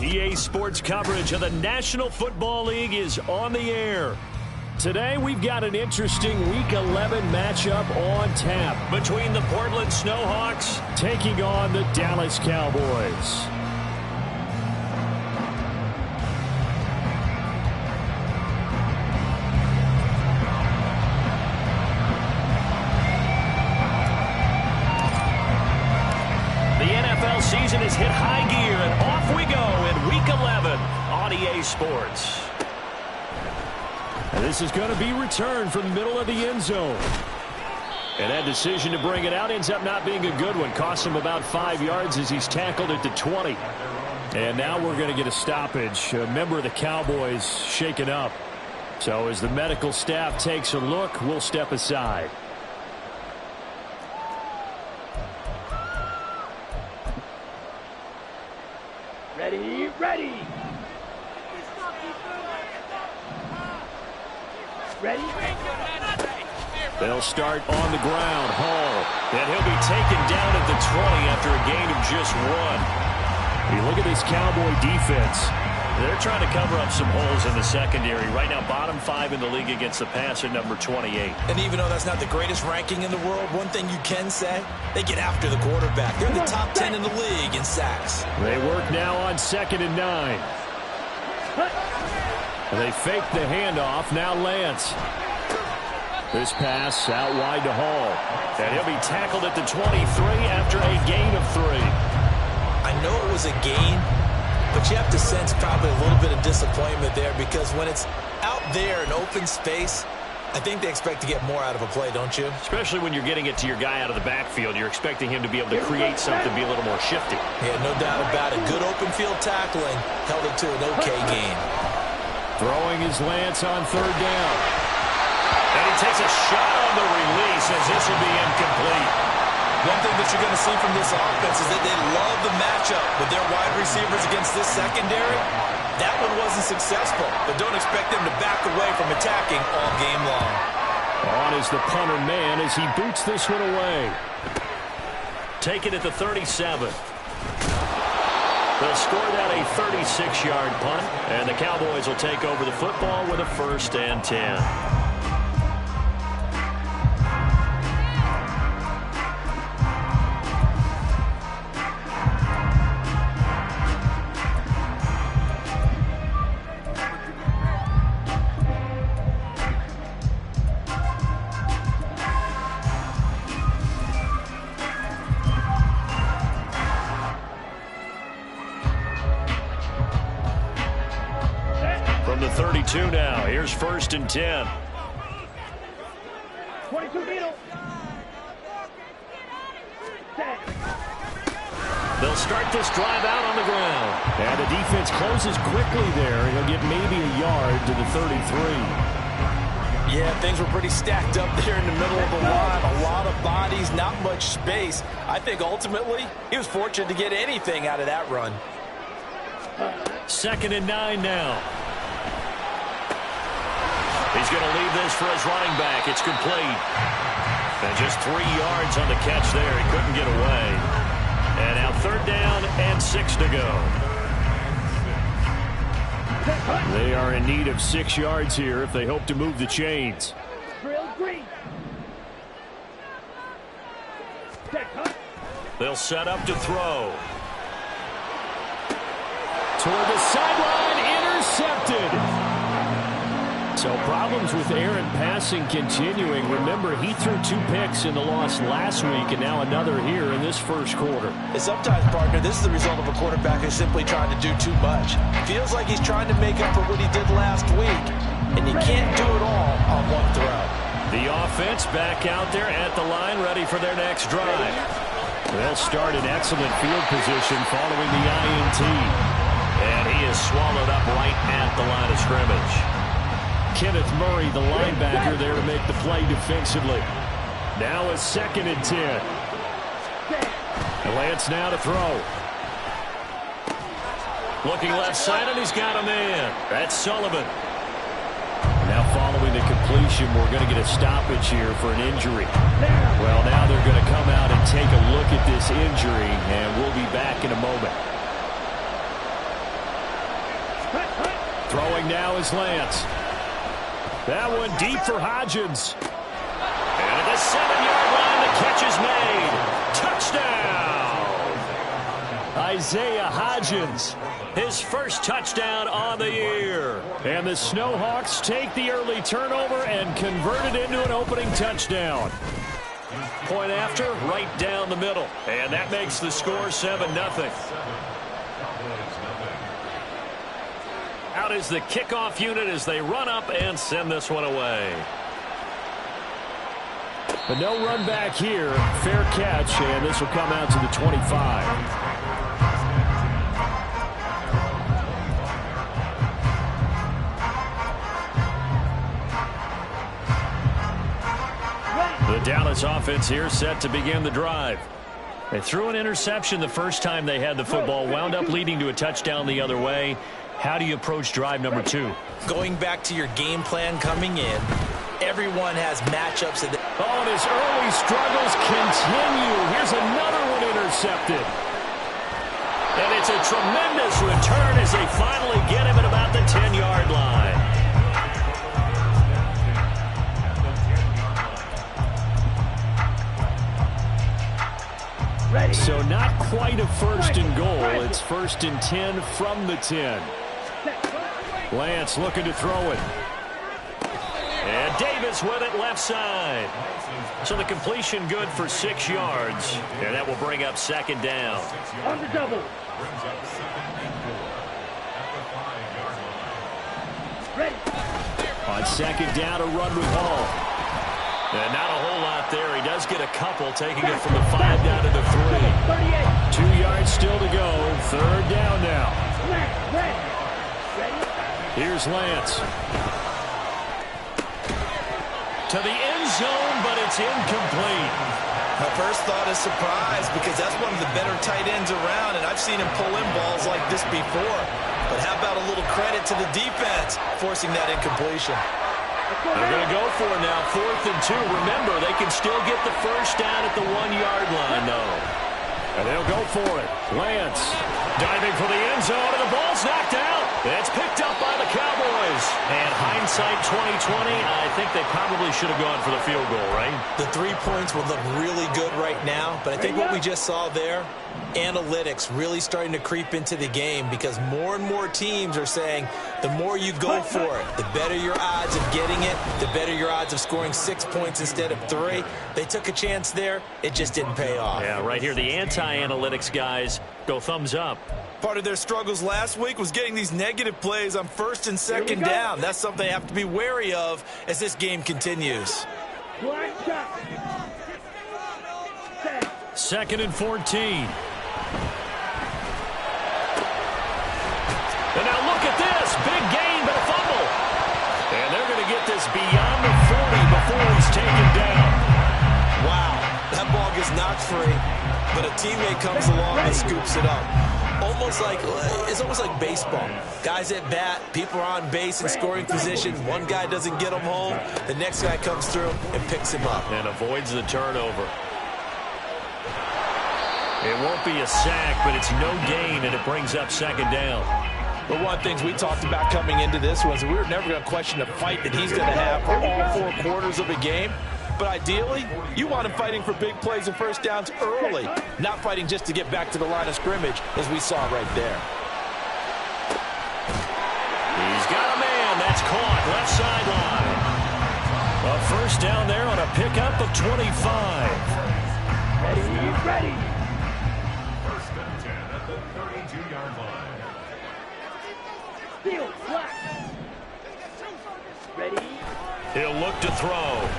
EA Sports coverage of the National Football League is on the air. Today we've got an interesting Week 11 matchup on tap between the Portland Snowhawks taking on the Dallas Cowboys. Season has hit high gear, and off we go in Week 11 on EA Sports. And this is going to be returned from the middle of the end zone. And that decision to bring it out ends up not being a good one. Costs him about 5 yards as he's tackled at the 20. And now we're going to get a stoppage. A member of the Cowboys shaken up. So as the medical staff takes a look, we'll step aside. Ready. They'll start on the ground. Hall. And he'll be taken down at the 20 after a gain of just 1. You look at this Cowboy defense. They're trying to cover up some holes in the secondary. Right now, bottom 5 in the league against the pass at number 28. And even though that's not the greatest ranking in the world, one thing you can say, they get after the quarterback. They're in the top 10 in the league in sacks. They work now on 2nd and 9. They fake the handoff. Now Lance. This pass out wide to Hall. And he'll be tackled at the 23 after a gain of 3. I know it was a gain, but you have to sense probably a little bit of disappointment there because when it's out there in open space, I think they expect to get more out of a play, don't you? Especially when you're getting it to your guy out of the backfield. You're expecting him to be able to create something, be a little more shifty. Yeah, no doubt about it. Good open field tackling held it to an okay gain. Throwing his Lance on 3rd down. And he takes a shot on the release as this will be incomplete. One thing that you're going to see from this offense is that they love the matchup with their wide receivers against this secondary. That one wasn't successful, but don't expect them to back away from attacking all game long. On is the punter man as he boots this one away. Take it at the 37. They'll score that a 36-yard punt, and the Cowboys will take over the football with a 1st and 10. From the 32 now, here's 1st and 10. 22 middle. They'll start this drive out on the ground. And the defense closes quickly there. He'll get maybe a yard to the 33. Yeah, things were pretty stacked up there in the middle of the lot. A lot of bodies, not much space. I think ultimately he was fortunate to get anything out of that run. 2nd and 9 now. He's going to leave this for his running back. It's complete. And just 3 yards on the catch there. He couldn't get away. And now 3rd down and 6 to go. They are in need of 6 yards here if they hope to move the chains. They'll set up to throw. Toward the sideline, intercepted. So problems with Aaron passing continuing. Remember, he threw 2 picks in the loss last week and now another here in this first quarter. And sometimes, partner, this is the result of a quarterback who's simply trying to do too much. Feels like he's trying to make up for what he did last week, and you can't do it all on one throw. The offense back out there at the line, ready for their next drive. They'll start in excellent field position following the INT. And he is swallowed up right at the line of scrimmage. Kenneth Murray, the linebacker, there to make the play defensively. Now a 2nd and 10. And Lance now to throw. Looking left side, and he's got a man. That's Sullivan. Now following the completion, we're going to get a stoppage here for an injury. Well, now they're going to come out and take a look at this injury, and we'll be back in a moment. Throwing now is Lance. That one deep for Hodgins. And at the 7-yard line, the catch is made. Touchdown! Isaiah Hodgins, his first touchdown on the year. And the Snowhawks take the early turnover and convert it into an opening touchdown. Point after, right down the middle. And that makes the score 7-0. Out is the kickoff unit as they run up and send this one away. But no run back here. Fair catch, and this will come out to the 25. The Dallas offense here set to begin the drive. They threw an interception the first time they had the football, wound up leading to a touchdown the other way. How do you approach drive number 2? Going back to your game plan coming in, everyone has matchups. And his early struggles continue. Here's another one intercepted. And it's a tremendous return as they finally get him at about the 10-yard line. So not quite a 1st and goal. It's 1st and 10 from the 10. Lance looking to throw it. And Davis with it left side. So the completion good for 6 yards. And that will bring up 2nd down. On the double. Ready. On 2nd down, a run with Hall. And not a whole lot there. He does get a couple, taking it from the 5 down to the 3. 2 yards still to go. 3rd down now. Here's Lance. To the end zone, but it's incomplete. My first thought is surprise, because that's one of the better tight ends around, and I've seen him pull in balls like this before. But how about a little credit to the defense forcing that incompletion? They're going to go for it now, 4th and 2. Remember, they can still get the first down at the 1-yard line, though. And they'll go for it. Lance diving for the end zone, and the ball's knocked out. It's picked up by the Cowboys. And hindsight 2020, I think they probably should have gone for the field goal, right? The 3 points would look really good right now, but I think what we just saw there, analytics really starting to creep into the game, because more and more teams are saying the more you go for it, the better your odds of getting it, the better your odds of scoring 6 points instead of 3. They took a chance there. It just didn't pay off. Yeah, right here, the anti-analytics guys go thumbs up. Part of their struggles last week was getting these negative plays on 1st and 2nd down. That's something they have to be wary of as this game continues. 2nd and 14. And now look at this. Big gain, but a fumble. And they're going to get this beyond the 40 before he's taken down. Wow, that ball gets knocked free, but a teammate comes along and scoops it up. It's almost like baseball. Guys at bat, people are on base in scoring position. One guy doesn't get him home. The next guy comes through and picks him up. And avoids the turnover. It won't be a sack, but it's no gain, and it brings up 2nd down. But one of the things we talked about coming into this was we were never going to question the fight that he's going to have for all 4 quarters of a game. But ideally, you want him fighting for big plays and 1st downs early, not fighting just to get back to the line of scrimmage, as we saw right there. He's got a man. That's caught left sideline. first down there on a pickup of 25. Ready. First and 10 at the 32-yard line. Steal, flat. Ready. He'll look to throw.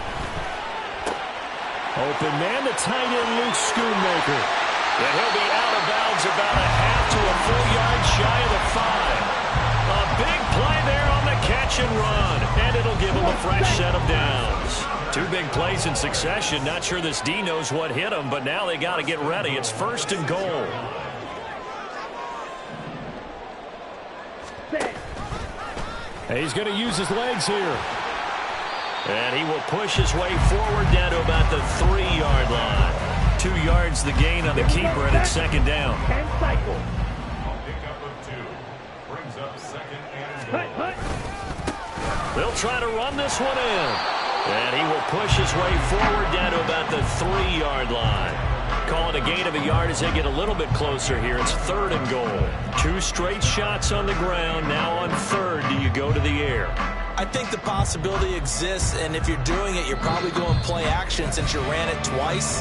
Open man, the tight end, Luke Schoonmaker. And he'll be out of bounds about a half to a full yard shy of the 5. A big play there on the catch and run. And it'll give him a fresh set of downs. 2 big plays in succession. Not sure this D knows what hit him, but now they got to get ready. It's first and goal. He's going to use his legs here. And he will push his way forward down to about the 3-yard line. 2 yards the gain on the keeper, and it's second down. And cycle. A pickup of 2. Brings up second and goal. They'll try to run this one in. And he will push his way forward down to about the 3-yard line. Call it a gain of a yard as they get a little bit closer here. It's third and goal. 2 straight shots on the ground. Now on third, do you go to the air? I think the possibility exists, and if you're doing it, you're probably going play action since you ran it twice.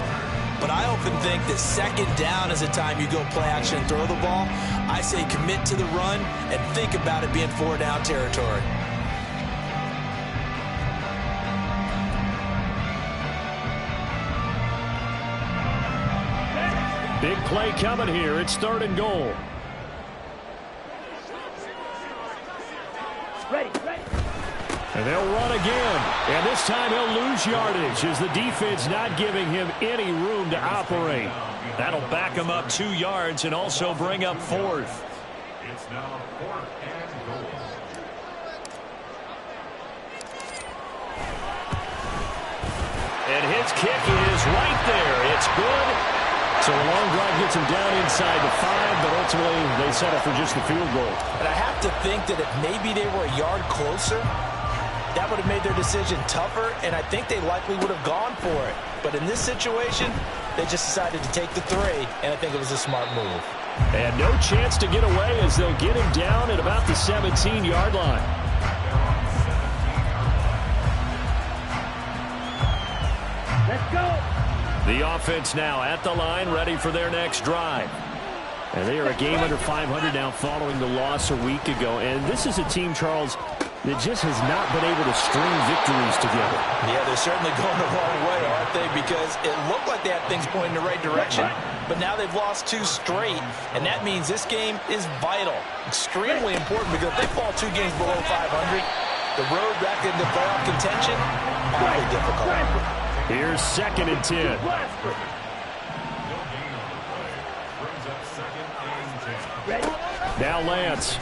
But I often think that second down is the time you go play action and throw the ball. I say commit to the run and think about it being 4-down territory. Big play coming here. It's third and goal. Ready. And they'll run again. And this time he'll lose yardage as the defense not giving him any room to operate. That'll back him up 2 yards and also bring up fourth. It's now 4th and goal. And his kick is right there. It's good. So a long drive gets him down inside the 5, but ultimately they settle for just the field goal. And I have to think that if maybe they were a yard closer, that would have made their decision tougher, and I think they likely would have gone for it. But in this situation, they just decided to take the 3, and I think it was a smart move. And no chance to get away as they'll get him down at about the 17-yard line. Let's go. The offense now at the line, ready for their next drive. And they are a game under 500 now following the loss a week ago. And this is a team, Charles, that just has not been able to string victories together. Yeah, they're certainly going the wrong way, aren't they? Because it looked like they had things pointing in the right direction, but now they've lost 2 straight, and that means this game is vital, extremely important, because if they fall 2 games below 500, the road back into playoff contention, awfully difficult. Here's second and 10. No gain on the play. Brings up second and 10. Now Lance.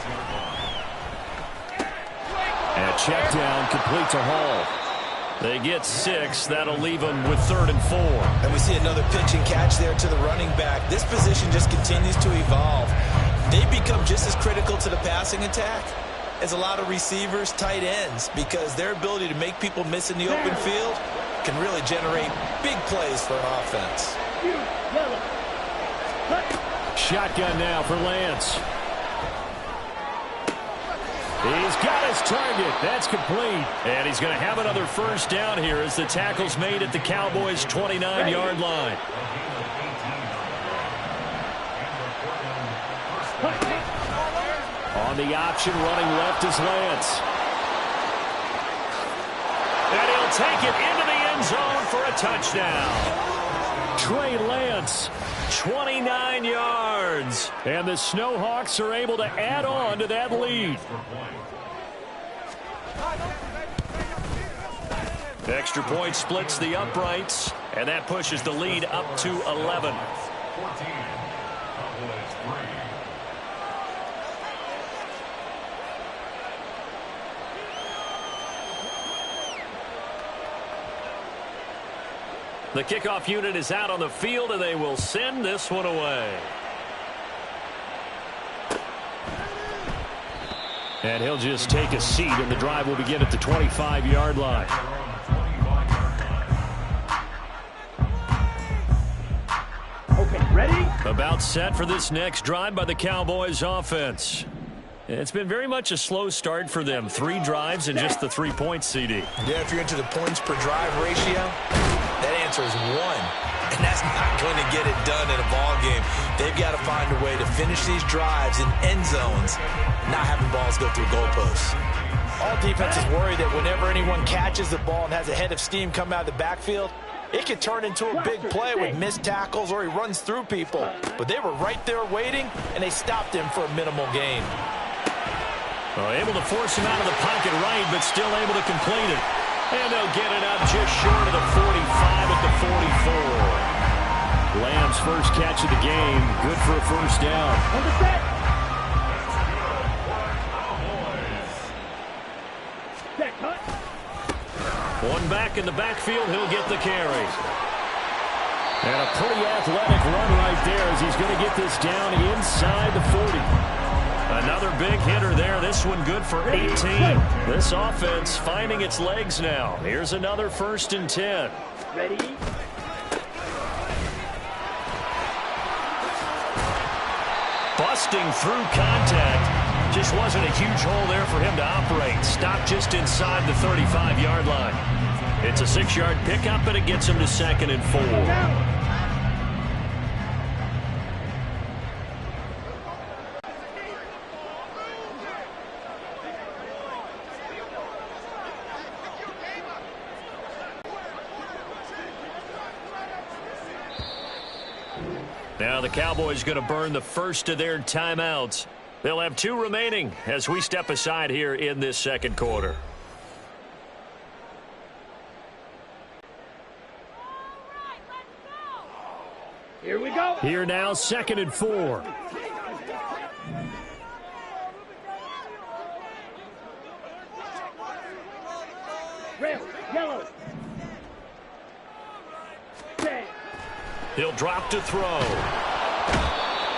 And check down, complete to Hall. They get 6. That'll leave them with 3rd and 4. And we see another pitch and catch there to the running back. This position just continues to evolve. They become just as critical to the passing attack as a lot of receivers, tight ends, because their ability to make people miss in the open field can really generate big plays for an offense. Shotgun now for Lance. He's got his target. That's complete. And he's going to have another first down here as the tackle's made at the Cowboys' 29-yard line. On the option, running left is Lance. And he'll take it into the end zone for a touchdown. Trey Lance, 29 yards. And the Snowhawks are able to add on to that lead. Extra point splits the uprights, and that pushes the lead up to 11. 14. Cowboys 3. The kickoff unit is out on the field, and they will send this one away. And he'll just take a seat, and the drive will begin at the 25-yard line. Okay, ready? About set for this next drive by the Cowboys offense. It's been very much a slow start for them. 3 drives and just the 3 points, CD. Yeah, if you're into the points per drive ratio, that answer is 1. And that's not going to get it done in a ball game. They've got to find a way to finish these drives in end zones, not having balls go through goalposts. All defenses worry that whenever anyone catches the ball and has a head of steam come out of the backfield, it could turn into a big play with missed tackles or he runs through people. But they were right there waiting, and they stopped him for a minimal gain. Well, able to force him out of the pocket right, but still able to complete it. And they'll get it up just short of the 45 at the 44. Lamb's first catch of the game. Good for a first down. One back in the backfield, he'll get the carry. And a pretty athletic run right there as he's going to get this down inside the 40. Another big hitter there. This one good for 18. This offense finding its legs now. Here's another 1st and 10. Ready? Busting through contact. Just wasn't a huge hole there for him to operate. Stopped just inside the 35-yard line. It's a 6-yard pickup, and it gets him to 2nd and 4. Now the Cowboys going to burn the first of their timeouts. They'll have 2 remaining as we step aside here in this 2nd quarter. Here we go. Here now, 2nd and 4. Red, yellow. Red. He'll drop to throw.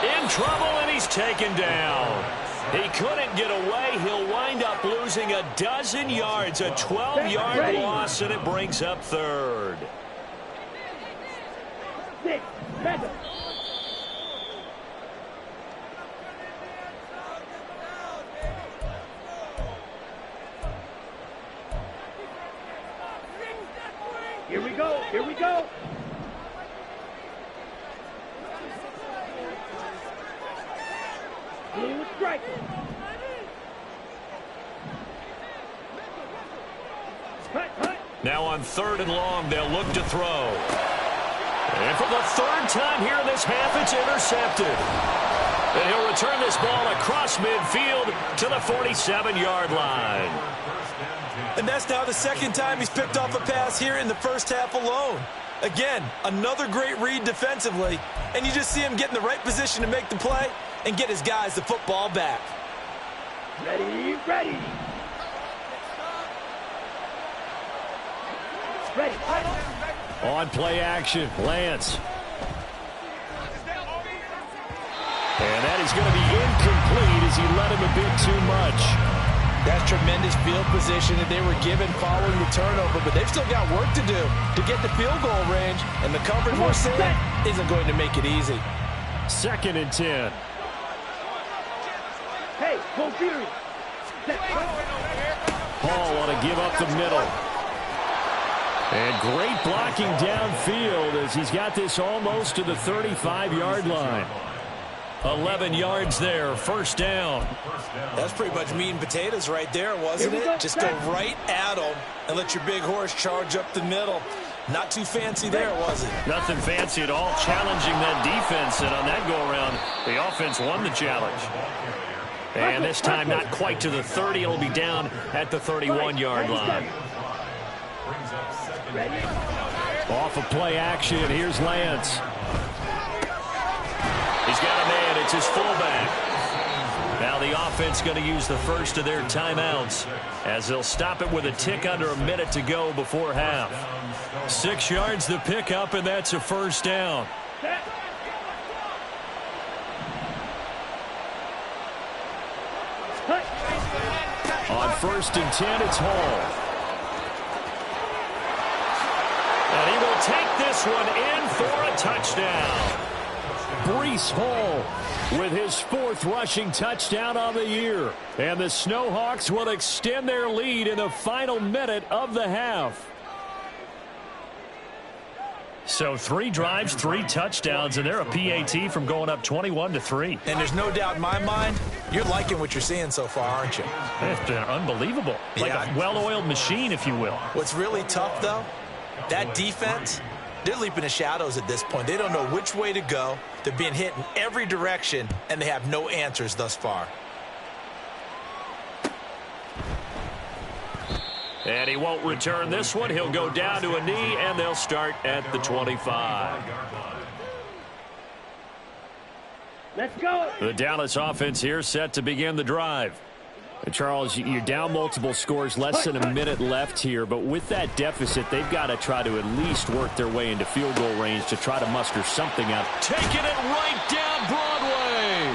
In trouble, and he's taken down. He couldn't get away. He'll wind up losing a dozen yards, a 12-yard loss, and it brings up 3rd. 6, 7. Here we go. Here we go. Blue strike. Now on 3rd and long, they'll look to throw. And for the 3rd time here in this half, it's intercepted. And he'll return this ball across midfield to the 47-yard line. And that's now the 2nd time he's picked off a pass here in the first half alone. Again, another great read defensively, and you just see him get in the right position to make the play and get his guys the football back. Ready, ready. Ready. On play action, Lance. And that is going to be incomplete as he let him a bit too much. That's tremendous field position that they were given following the turnover, but they've still got work to do to get the field goal range, and the coverage we're seeing isn't going to make it easy. 2nd and 10. Hey, go Fury. Hall want to give up the middle. And great blocking downfield as he's got this almost to the 35-yard line. 11 yards there, 1st down. That's pretty much meat and potatoes right there, wasn't it? Just go right at them and let your big horse charge up the middle. Not too fancy there, was it? Nothing fancy at all, challenging that defense, and on that go-around, the offense won the challenge. And this time not quite to the 30. It'll be down at the 31-yard line. Off of play action, here's Lance. He's got a man, it's his fullback. Now the offense going to use the first of their timeouts as they'll stop it with a tick under a minute to go before half. 6 yards the pickup, and that's a 1st down. On 1st and 10, it's Hall. And he will take this one in for a touchdown. Breece Hall with his 4th rushing touchdown on the year. And the Snowhawks will extend their lead in the final minute of the half. So 3 drives, 3 touchdowns, and they're a PAT from going up 21-3. And there's no doubt in my mind, you're liking what you're seeing so far, aren't you? It's been unbelievable. Like a well-oiled machine, if you will. What's really tough, though, that defense, they're leaping the shadows at this point. They don't know which way to go. They're being hit in every direction, and they have no answers thus far. And he won't return this one. He'll go down to a knee, and they'll start at the 25. Let's go. The Dallas offense here set to begin the drive. And Charles, you're down multiple scores, less than a minute left here. But with that deficit, they've got to try to at least work their way into field goal range to try to muster something out. Taking it right down Broadway.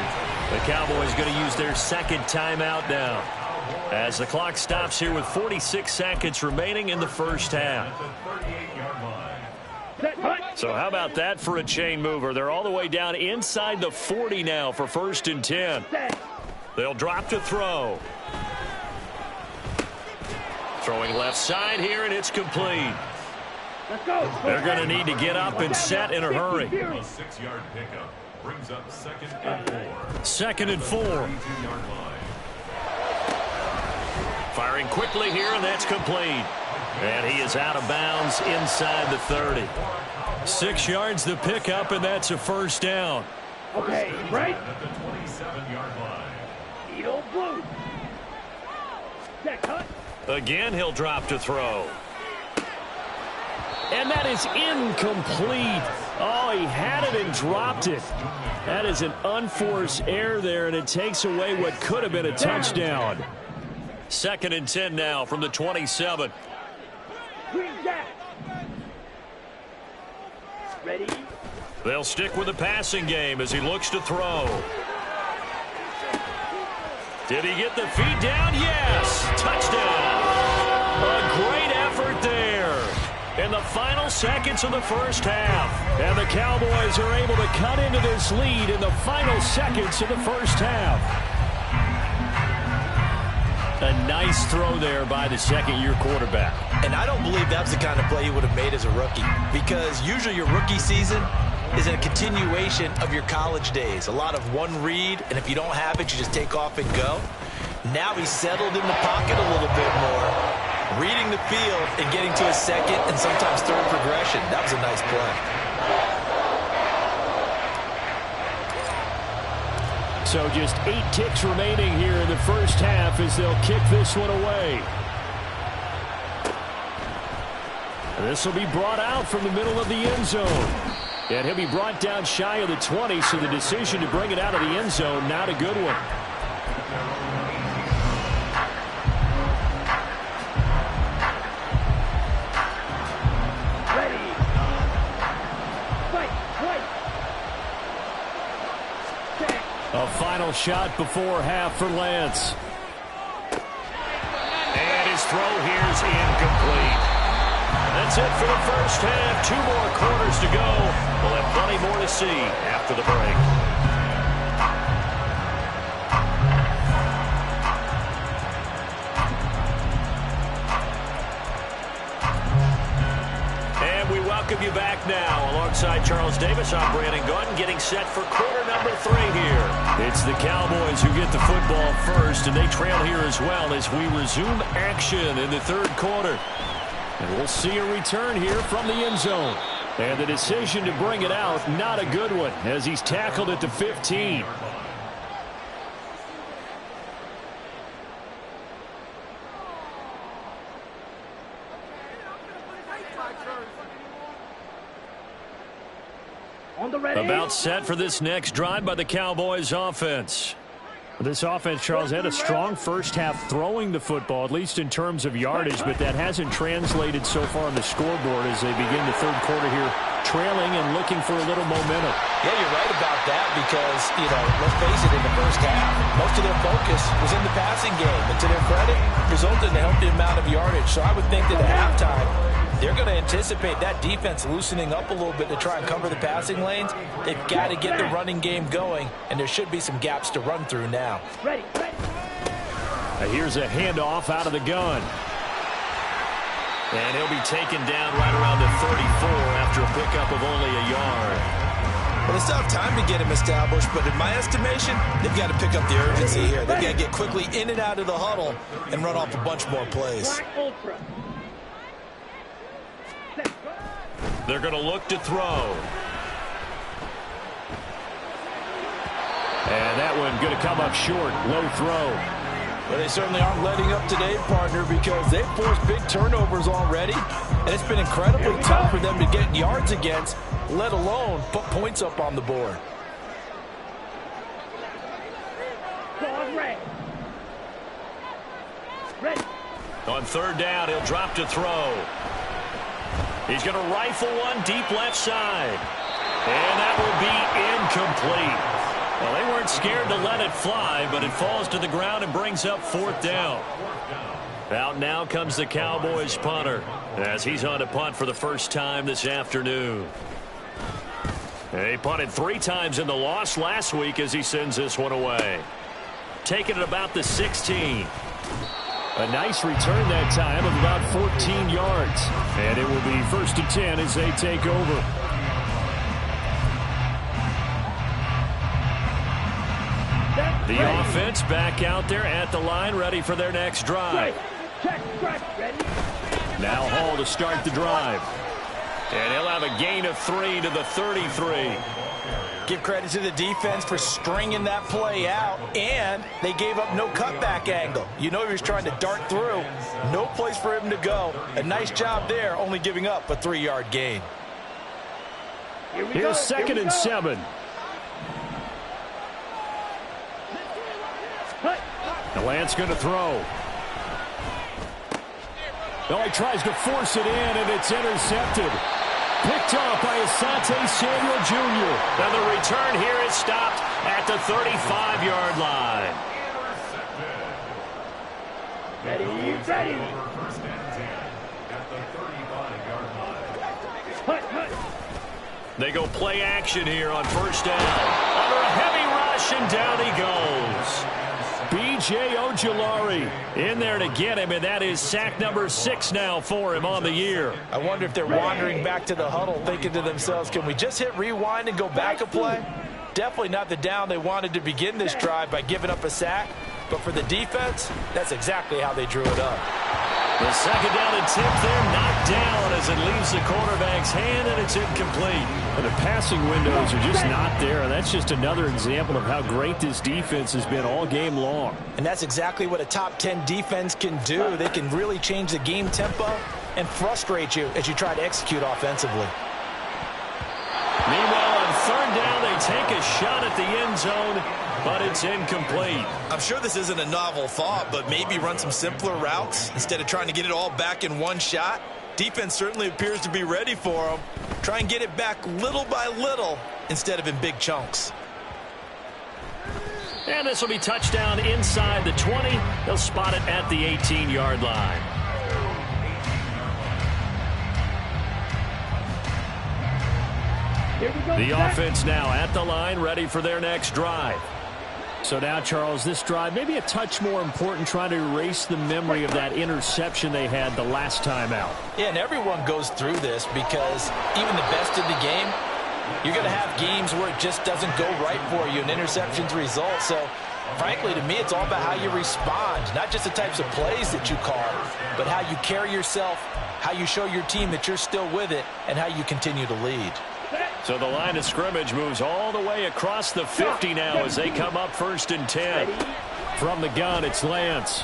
The Cowboys going to use their 2nd timeout now, as the clock stops here with 46 seconds remaining in the first half. So how about that for a chain mover? They're all the way down inside the 40 now for 1st and 10. They'll drop to throw. Throwing left side here, and it's complete. Let's go. They're going to need to get up and set in a hurry. A 6-yard pickup brings up 2nd and 4. 2nd and 4. 32-yard line. Firing quickly here, and that's complete. And he is out of bounds inside the 30. 6 yards the pickup, and that's a 1st down. Okay, right? At the 27-yard line. Eagle blue. Check, cut. Again, he'll drop to throw. And that is incomplete. Oh, he had it and dropped it. That is an unforced error there, and it takes away what could have been a touchdown. 2nd and 10 now from the 27. Green jack. Ready? They'll stick with the passing game as he looks to throw. Did he get the feet down? Yes! Touchdown! A great effort there in the final seconds of the first half. And the Cowboys are able to cut into this lead in the final seconds of the first half. A nice throw there by the 2nd-year quarterback. And I don't believe that was the kind of play he would have made as a rookie, because usually your rookie season is a continuation of your college days. A lot of one read, and if you don't have it, you just take off and go. Now he's settled in the pocket a little bit more, reading the field and getting to his 2nd and sometimes 3rd progression. That was a nice play. So just 8 ticks remaining here in the first half as they'll kick this one away. And this will be brought out from the middle of the end zone. And he'll be brought down shy of the 20, so the decision to bring it out of the end zone, not a good one. Ready. Fight. Check. A final shot before half for Lance. And his throw here is incomplete. That's it for the first half. 2 more quarters to go. We'll have plenty more to see after the break. And we welcome you back now. Alongside Charles Davis, I'm Brandon Gordon, getting set for quarter number 3 here. It's the Cowboys who get the football first, and they trail here as well as we resume action in the 3rd quarter. And we'll see a return here from the end zone. And the decision to bring it out, not a good one, as he's tackled at the 15. On the ready. About set for this next drive by the Cowboys offense. This offense, Charles, had a strong first half throwing the football, at least in terms of yardage, but that hasn't translated so far on the scoreboard as they begin the 3rd quarter here, trailing and looking for a little momentum. Yeah, you're right about that because, let's face it, in the first half, most of their focus was in the passing game. And to their credit, resulted in a healthy amount of yardage. So I would think that at halftime, They're going to anticipate that defense loosening up a little bit to try and cover the passing lanes. They've got to get the running game going, and there should be some gaps to run through now. Ready, ready. Here's a handoff out of the gun. And he'll be taken down right around the 34 after a pickup of only a yard. Well, they still have time to get him established, but in my estimation, they've got to pick up the urgency here. They've got to get quickly in and out of the huddle and run off a bunch more plays. Black Ultra. They're going to look to throw. And that one going to come up short. Low throw. Well, they certainly aren't letting up today, partner, because they've forced big turnovers already. And it's been incredibly tough for them to get yards against, let alone put points up on the board. Dog red. Ready. On third down, he'll drop to throw. He's going to rifle one deep left side. And that will be incomplete. Well, they weren't scared to let it fly, but it falls to the ground and brings up fourth down. Out now comes the Cowboys punter as he's on to punt for the first time this afternoon. He punted 3 times in the loss last week as he sends this one away. Taking it about the 16. A nice return that time of about 14 yards. And it will be 1st and 10 as they take over. The offense back out there at the line, ready for their next drive. Check, ready. Now Hall to start the drive. And he'll have a gain of 3 to the 33. Give credit to the defense for stringing that play out, and they gave up no cutback angle. You know he was trying to dart through. No place for him to go. A nice job there, only giving up a 3-yard gain. Here's 2nd and 7. The Lance going to throw. Oh, he tries to force it in, and it's intercepted. Picked off by Asante Samuel Jr. Now the return here is stopped at the 35-yard line. Ready, ready. They go play action here on 1st down. Under a heavy rush, and down he goes. B.J. Ojulari in there to get him, and that is sack number 6 now for him on the year. I wonder if they're wandering back to the huddle thinking to themselves, can we just hit rewind and go back a play? Definitely not the down they wanted to begin this drive by giving up a sack, but for the defense, that's exactly how they drew it up. The 2nd down attempt there, knocked down as it leaves the quarterback's hand, and it's incomplete. And the passing windows are just not there, and that's just another example of how great this defense has been all game long. And that's exactly what a top 10 defense can do. They can really change the game tempo and frustrate you as you try to execute offensively. Meanwhile, on 3rd down, they take a shot at the end zone, but it's incomplete. I'm sure this isn't a novel thought, but maybe run some simpler routes instead of trying to get it all back in one shot. Defense certainly appears to be ready for them. Try and get it back little by little instead of in big chunks. And this will be touchdown inside the 20. They'll spot it at the 18-yard line. The offense now at the line, ready for their next drive. So now, Charles, this drive maybe a touch more important, trying to erase the memory of that interception they had the last time out. Yeah, and everyone goes through this because even the best in the game, you're going to have games where it just doesn't go right for you and interceptions result. So, frankly, to me, it's all about how you respond, not just the types of plays that you call, but how you carry yourself, how you show your team that you're still with it, and how you continue to lead. So the line of scrimmage moves all the way across the 50 now as they come up 1st and 10. From the gun, it's Lance.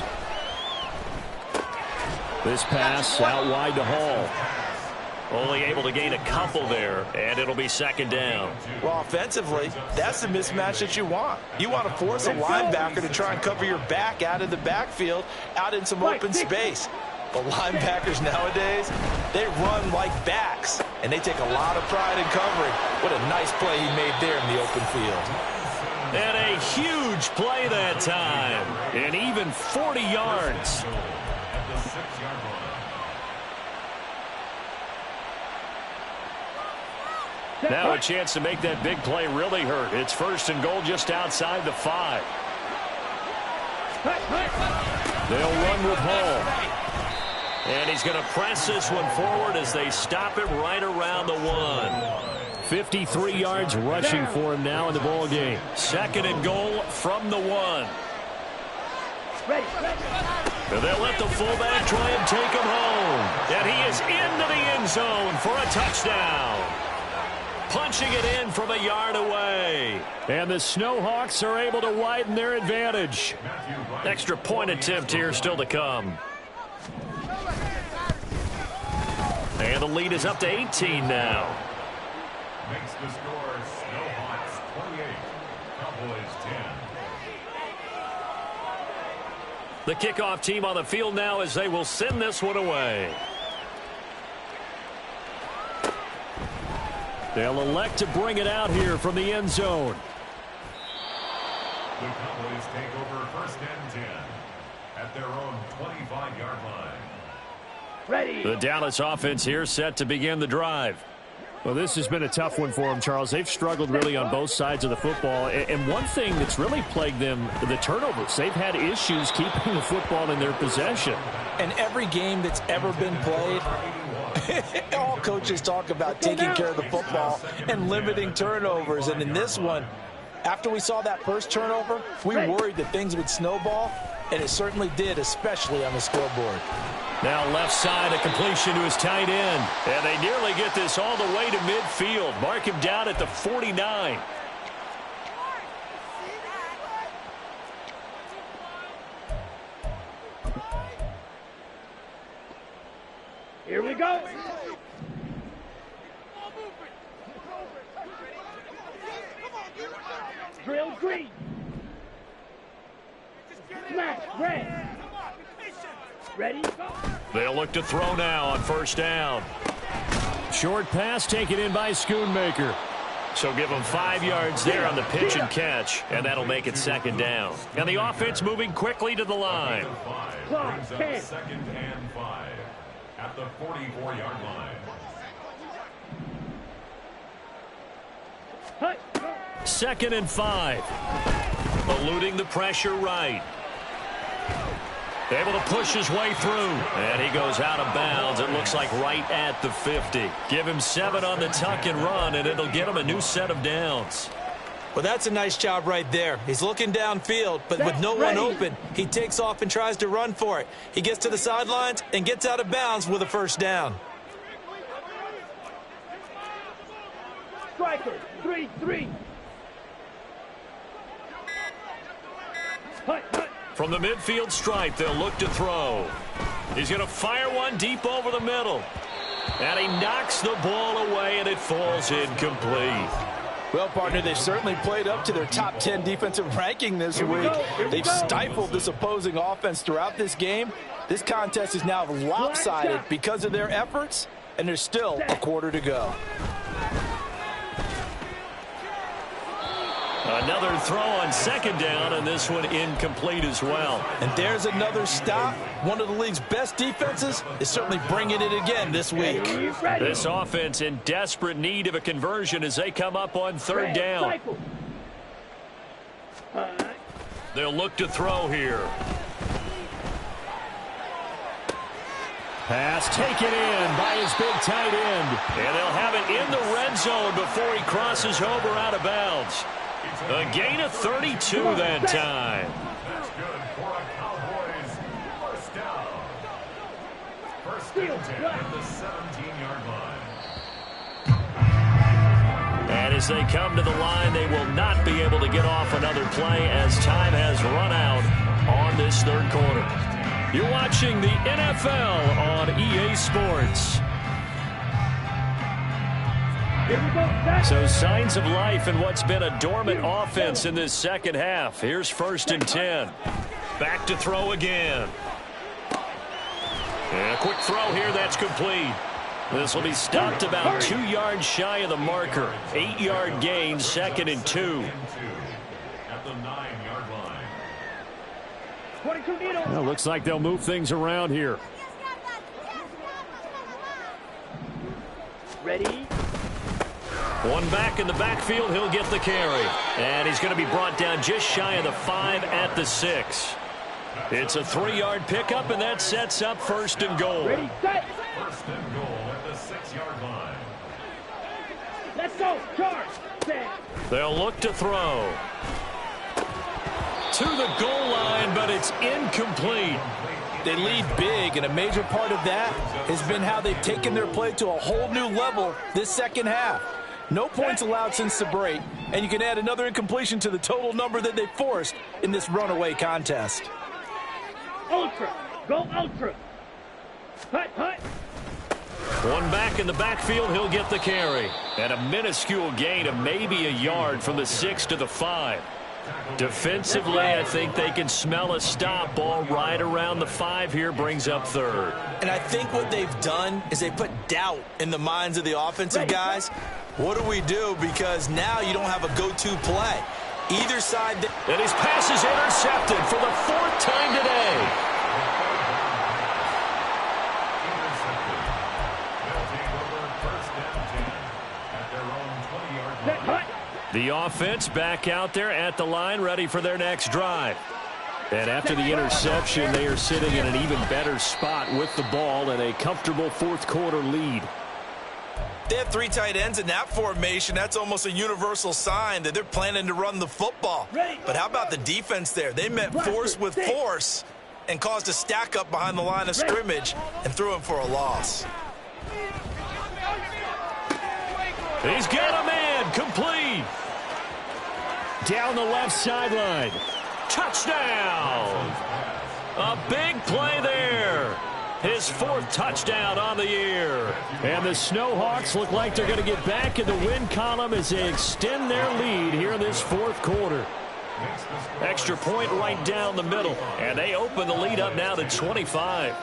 This pass out wide to Hall. Only able to gain a couple there, and it'll be 2nd down. Well, offensively, that's the mismatch that you want. You want to force a linebacker to try and cover your back out of the backfield, out in some open space. But linebackers nowadays, they run like backs, and they take a lot of pride in covering. What a nice play he made there in the open field. And a huge play that time, and even 40 yards. Now a chance to make that big play really hurt. It's 1st and goal just outside the 5. They'll run with Hall. And he's going to press this one forward as they stop him right around the 1. 53 yards rushing for him now in the ball game. 2nd and goal from the 1. And they'll let the fullback try and take him home. And he is into the end zone for a touchdown. Punching it in from a yard away. And the Snowhawks are able to widen their advantage. Extra point attempt here still to come. And the lead is up to 18 now. Makes the score Snowhawks 28, Cowboys 10. The kickoff team on the field now as they will send this one away. They'll elect to bring it out here from the end zone. The Cowboys take over 1st and 10 at their own 25-yard line. Ready. The Dallas offense here set to begin the drive. Well, this has been a tough one for them, Charles. They've struggled really on both sides of the football. And one thing that's really plagued them, the turnovers. They've had issues keeping the football in their possession. And every game that's ever been played, all coaches talk about taking care of the football and limiting turnovers. And in this one, after we saw that first turnover, we worried that things would snowball, and it certainly did, especially on the scoreboard. Now left side, a completion to his tight end. And they nearly get this all the way to midfield. Mark him down at the 49. Here we go. Drill green. Smash red. Ready? They'll look to throw now on 1st down. Short pass taken in by Schoonmaker. So give them 5 yards there on the pitch and catch, and that'll make it 2nd down. And the offense moving quickly to the line. Brings up 2nd and 5 at the 44-yard line. 2nd and 5. Eluding the pressure right. Able to push his way through. And he goes out of bounds. It looks like right at the 50. Give him 7 on the tuck and run, and it'll get him a new set of downs. Well, that's a nice job right there. He's looking downfield, but with no one open, he takes off and tries to run for it. He gets to the sidelines and gets out of bounds with a 1st down. Striker, 3-3. From the midfield stripe, they'll look to throw. He's going to fire one deep over the middle. And he knocks the ball away, and it falls incomplete. Well, partner, they've certainly played up to their top 10 defensive ranking this week. They've stifled this opposing offense throughout this game. This contest is now lopsided because of their efforts, and there's still a quarter to go. Another throw on 2nd down, and this one incomplete as well. And there's another stop. One of the league's best defenses is certainly bringing it again this week. This offense in desperate need of a conversion as they come up on 3rd down. They'll look to throw here. Pass taken in by his big tight end. And they'll have it in the red zone before he crosses over out of bounds. A gain of 32 that time. That's good for a Cowboys 1st down. 1st and 10 at the 17-yard line. And as they come to the line, they will not be able to get off another play as time has run out on this 3rd quarter. You're watching the NFL on EA Sports. So signs of life in what's been a dormant offense in this 2nd half. Here's 1st and 10. Back to throw again. And a quick throw here, that's complete. This will be stopped about 2 yards shy of the marker. 8-yard gain, 2nd and 2. At the 9-yard line. Well, looks like they'll move things around here. Ready? One back in the backfield, he'll get the carry. And he's going to be brought down just shy of the 5 at the 6. It's a 3-yard pickup, and that sets up 1st and goal. Ready, set. 1st and goal at the 6-yard line. Let's go. Charge. Set. They'll look to throw. To the goal line, but it's incomplete. They lead big, and a major part of that has been how they've taken their play to a whole new level this second half. No points allowed since the break, and you can add another incompletion to the total number that they forced in this runaway contest. Ultra. Go ultra. Hut, hut. One back in the backfield, he'll get the carry. And a minuscule gain of maybe a yard from the 6 to the 5. Defensively, I think they can smell a stop. Ball right around the 5 here, brings up 3rd. And I think what they've done is they put doubt in the minds of the offensive guys. What do we do? Because now you don't have a go-to play. Either side. And his pass is intercepted for the 4th time today. The offense back out there at the line, ready for their next drive. And after the interception, they are sitting in an even better spot with the ball and a comfortable 4th quarter lead. They have 3 tight ends in that formation. That's almost a universal sign that they're planning to run the football. But how about the defense there? They met force with force and caused a stack up behind the line of scrimmage and threw him for a loss. He's got a man, complete. Down the left sideline. Touchdown. A big play there. His 4th touchdown on the year. And the Snowhawks look like they're going to get back in the win column as they extend their lead here in this 4th quarter. Extra point right down the middle. And they open the lead up now to 25.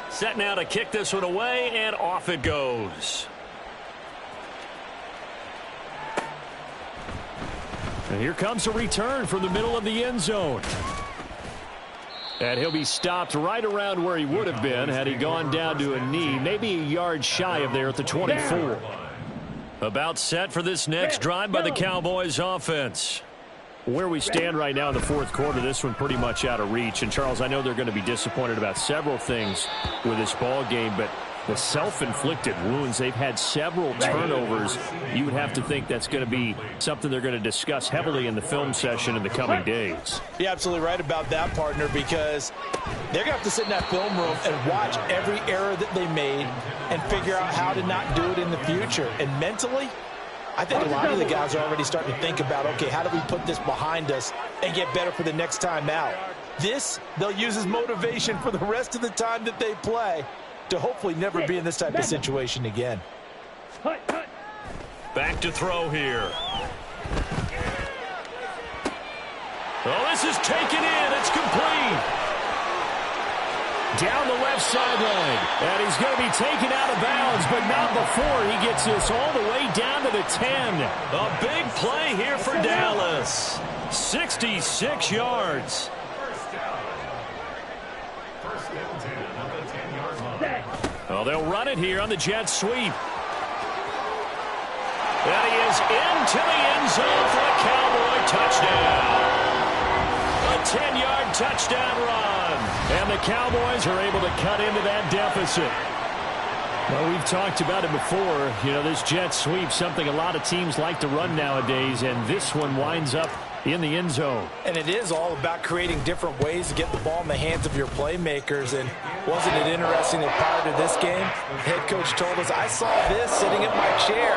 Set now to kick this one away, and off it goes. And here comes a return from the middle of the end zone. And he'll be stopped right around where he would have been had he gone down to a knee, maybe a yard shy of there at the 24. About set for this next drive by the Cowboys offense. Where we stand right now in the 4th quarter, this one pretty much out of reach. And, Charles, I know they're going to be disappointed about several things with this ball game, but the self-inflicted wounds, they've had several turnovers. You would have to think that's going to be something they're going to discuss heavily in the film session in the coming days. You're absolutely right about that, partner, because they're going to have to sit in that film room and watch every error that they made and figure out how to not do it in the future. And mentally, I think a lot of the guys are already starting to think about, okay, how do we put this behind us and get better for the next time out? This, they'll use as motivation for the rest of the time that they play to hopefully never be in this type of situation again. Back to throw here. Oh, this is taken in. It's complete. Down the left sideline. And he's going to be taken out of bounds, but not before he gets this all the way down to the 10. A big play here for Dallas. 66 yards. Well, they'll run it here on the jet sweep. And he is into the end zone for a Cowboy touchdown. A 10-yard touchdown run. And the Cowboys are able to cut into that deficit. Well, we've talked about it before. You know, this jet sweep, something a lot of teams like to run nowadays, and this one winds up in the end zone. And it is all about creating different ways to get the ball in the hands of your playmakers. And wasn't it interesting that prior to this game, head coach told us, I saw this sitting in my chair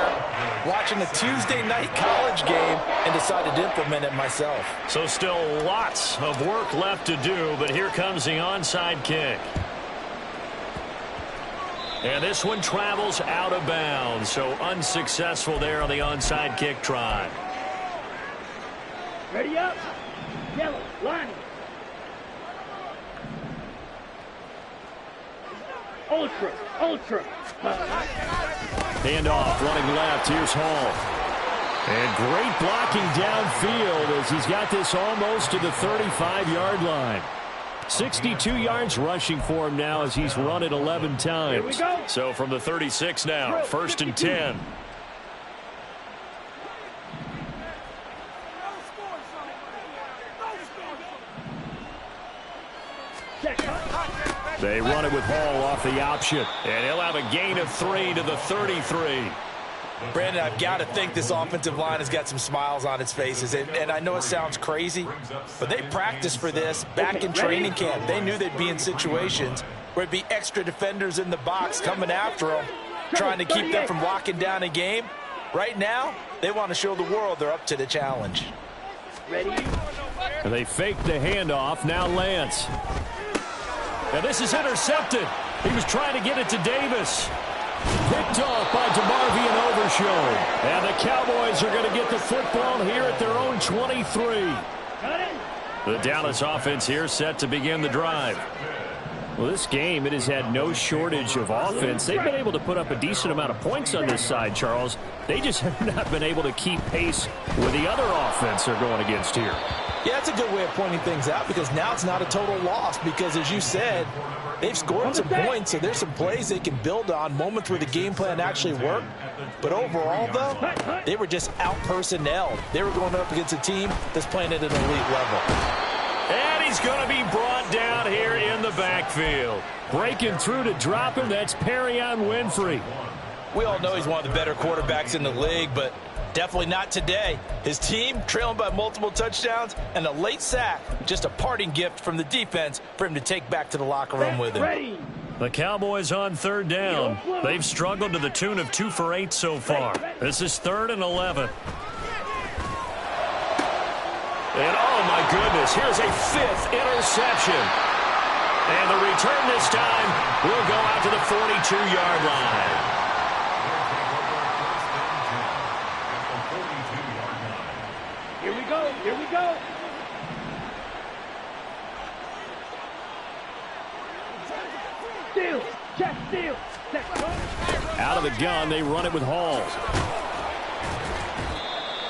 watching a Tuesday night college game and decided to implement it myself. So still lots of work left to do, but here comes the onside kick. And this one travels out of bounds, so unsuccessful there on the onside kick try. Ready up. Yellow, lining. Ultra, ultra. Handoff, running left. Here's Hall. And great blocking downfield as he's got this almost to the 35-yard line. 62 yards rushing for him now as he's run it 11 times. So from the 36 now, 1st and 10. They run it with Hall off the option. And he'll have a gain of 3 to the 33. Brandon, I've got to think this offensive line has got some smiles on its faces. And I know it sounds crazy, but they practiced for this back in training camp. They knew they'd be in situations where it'd be extra defenders in the box coming after them, trying to keep them from locking down a game. Right now, they want to show the world they're up to the challenge. Ready? They fake the handoff. Now Lance. Now this is intercepted. He was trying to get it to Davis. Picked off by DeMarvie and Overshown. And the Cowboys are going to get the football here at their own 23. The Dallas offense here set to begin the drive. Well, this game, it has had no shortage of offense. They've been able to put up a decent amount of points on this side, Charles. They just have not been able to keep pace with the other offense they're going against here. Yeah, that's a good way of pointing things out because now it's not a total loss because, as you said, they've scored some points, so there's some plays they can build on, moments where the game plan actually worked. But overall, though, they were just out-personnelled. They were going up against a team that's playing at an elite level. And he's going to be brought down here in the backfield. Breaking through to drop him, that's Perrion Winfrey. We all know he's one of the better quarterbacks in the league, but definitely not today. His team trailing by multiple touchdowns and a late sack. Just a parting gift from the defense for him to take back to the locker room with him. The Cowboys on 3rd down. They've struggled to the tune of 2 for 8 so far. This is 3rd and 11. And oh my goodness, here's a 5th interception. And the return this time will go out to the 42-yard line. Here we go. Here we go. Steal. Check steal. Out of the gun, they run it with Hall.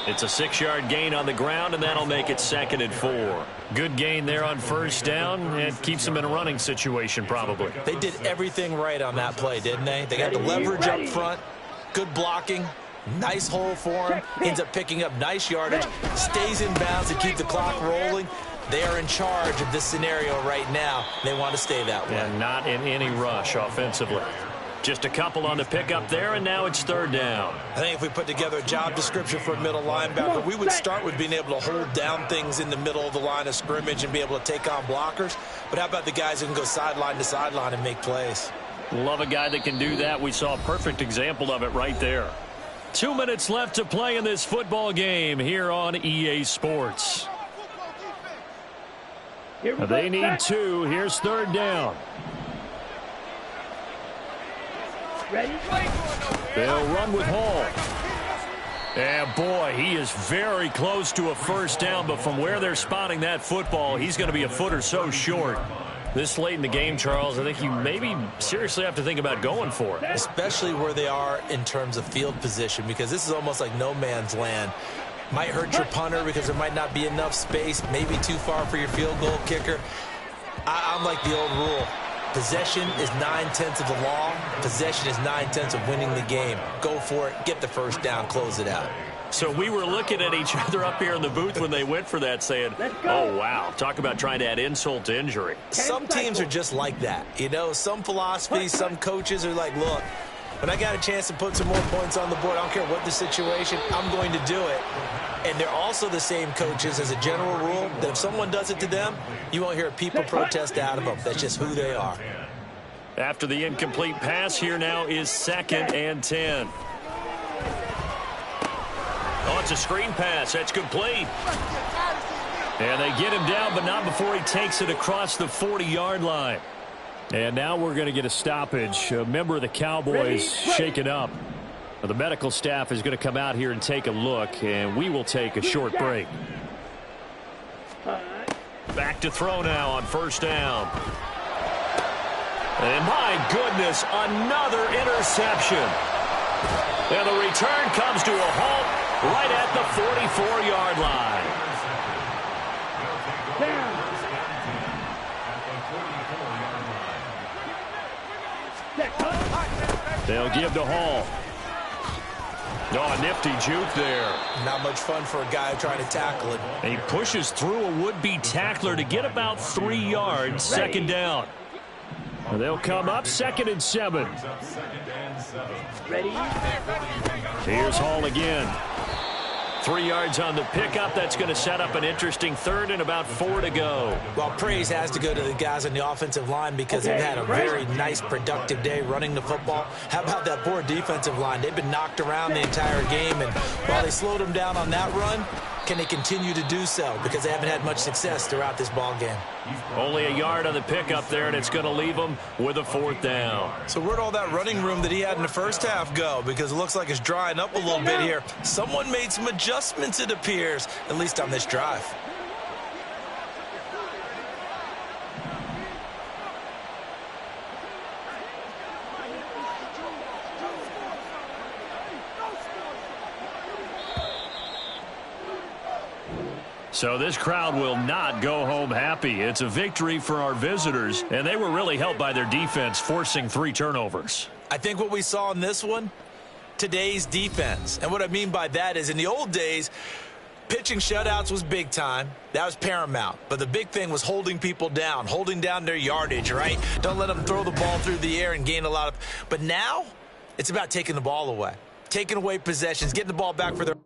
It's a 6-yard gain on the ground, and that'll make it 2nd and 4. Good gain there on 1st down, and keeps them in a running situation probably. They did everything right on that play, didn't they? They got the leverage up front, good blocking, nice hole for him, ends up picking up nice yardage, stays in bounds to keep the clock rolling. They are in charge of this scenario right now. They want to stay that way. And not in any rush offensively. Just a couple on the pickup there, and now it's 3rd down. I think if we put together a job description for a middle linebacker, we would start with being able to hold down things in the middle of the line of scrimmage and be able to take on blockers. But how about the guys who can go sideline to sideline and make plays? Love a guy that can do that. We saw a perfect example of it right there. 2 minutes left to play in this football game here on EA Sports. They need 2. Here's 3rd down. Ready? They'll run with Hall. And boy, he is very close to a 1st down, but from where they're spotting that football, he's going to be a foot or so short. This late in the game, Charles, I think you maybe seriously have to think about going for it. Especially where they are in terms of field position, because this is almost like no man's land. Might hurt your punter because there might not be enough space, maybe too far for your field goal kicker. I'm like the old rule. Possession is 9/10 of the law. Possession is 9/10 of winning the game. Go for it, get the 1st down, close it out. So we were looking at each other up here in the booth when they went for that saying, oh, wow, talk about trying to add insult to injury. Some teams are just like that. You know, some philosophies, some coaches are like, look, when I got a chance to put some more points on the board, I don't care what the situation, I'm going to do it. And they're also the same coaches as a general rule that if someone does it to them, you won't hear a people protest out of them. That's just who they are. After the incomplete pass, here now is 2nd and 10. Oh, it's a screen pass. That's complete. And they get him down, but not before he takes it across the 40-yard line. And now we're going to get a stoppage. A member of the Cowboys shaken up. The medical staff is going to come out here and take a look, and we will take a short break. Back to throw now on 1st down. And my goodness, another interception. And the return comes to a halt right at the 44-yard line. They'll give to Hall. Oh, a nifty juke there. Not much fun for a guy trying to tackle it. And he pushes through a would-be tackler to get about 3 yards. Second down. And they'll come up 2nd and 7. Ready? Here's Hall again. 3 yards on the pickup. That's going to set up an interesting 3rd and about 4 to go. Well, praise has to go to the guys on the offensive line because they've had a very nice, productive day running the football. How about that poor defensive line? They've been knocked around the entire game, and while they slowed them down on that run, can they continue to do so? Because they haven't had much success throughout this ball game. Only a yard on the pickup there, and it's going to leave them with a 4th down. So where'd all that running room that he had in the first half go? Because it looks like it's drying up a little bit here. Someone made some adjustments, it appears, at least on this drive. So this crowd will not go home happy. It's a victory for our visitors, and they were really helped by their defense, forcing 3 turnovers. I think what we saw in this one, today's defense. And what I mean by that is in the old days, pitching shutouts was big time. That was paramount. But the big thing was holding people down, holding down their yardage, right? Don't let them throw the ball through the air and gain a lot of. But now it's about taking the ball away, taking away possessions, getting the ball back for their